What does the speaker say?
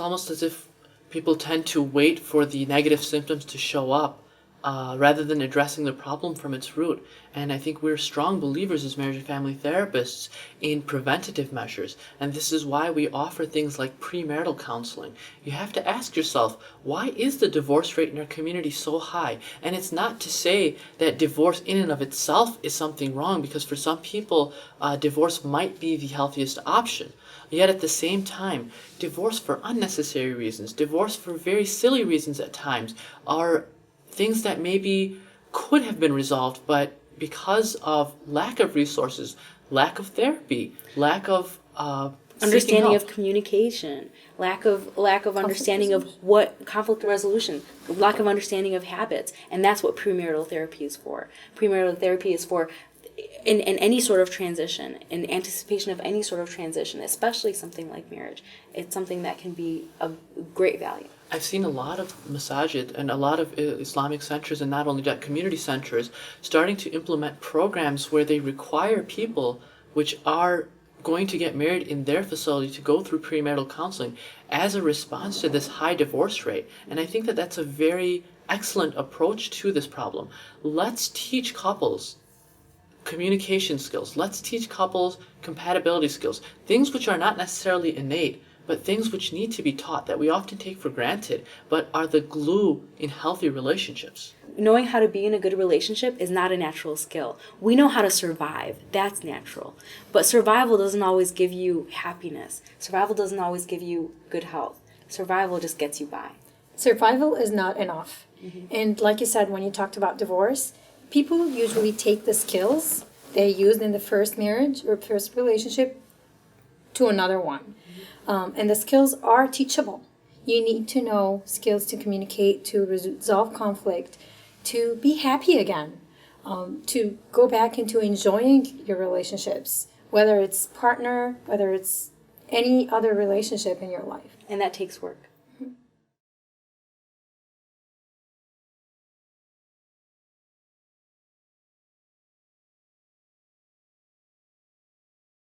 it's almost as if people tend to wait for the negative symptoms to show up rather than addressing the problem from its root. And I think we're strong believers as marriage and family therapists in preventative measures. And this is why we offer things like premarital counseling. You have to ask yourself, why is the divorce rate in our community so high? And it's not to say that divorce in and of itself is something wrong, because for some people, divorce might be the healthiest option. Yet at the same time, divorce for unnecessary reasons, divorce for very silly reasons at times, are things that maybe could have been resolved, but because of lack of resources, lack of therapy, lack of understanding of communication, lack of understanding of what conflict resolution, lack of understanding of habits, and that's what premarital therapy is for. Premarital therapy is for in any sort of transition, in anticipation of any sort of transition, especially something like marriage. It's something that can be of great value. I've seen a lot of masajid and a lot of Islamic centers, and not only that, community centers, starting to implement programs where they require people which are going to get married in their facility to go through premarital counseling as a response to this high divorce rate. And I think that that's a very excellent approach to this problem. Let's teach couples communication skills. Let's teach couples compatibility skills, things which are not necessarily innate, but things which need to be taught that we often take for granted, but are the glue in healthy relationships. Knowing how to be in a good relationship is not a natural skill. We know how to survive. That's natural. But survival doesn't always give you happiness. Survival doesn't always give you good health. Survival just gets you by. Survival is not enough. Mm-hmm. And like you said, when you talked about divorce, people usually take the skills they used in the first marriage or first relationship to another one. And the skills are teachable. You need to know skills to communicate, to resolve conflict, to be happy again, to go back into enjoying your relationships, whether it's partner, whether it's any other relationship in your life. And that takes work.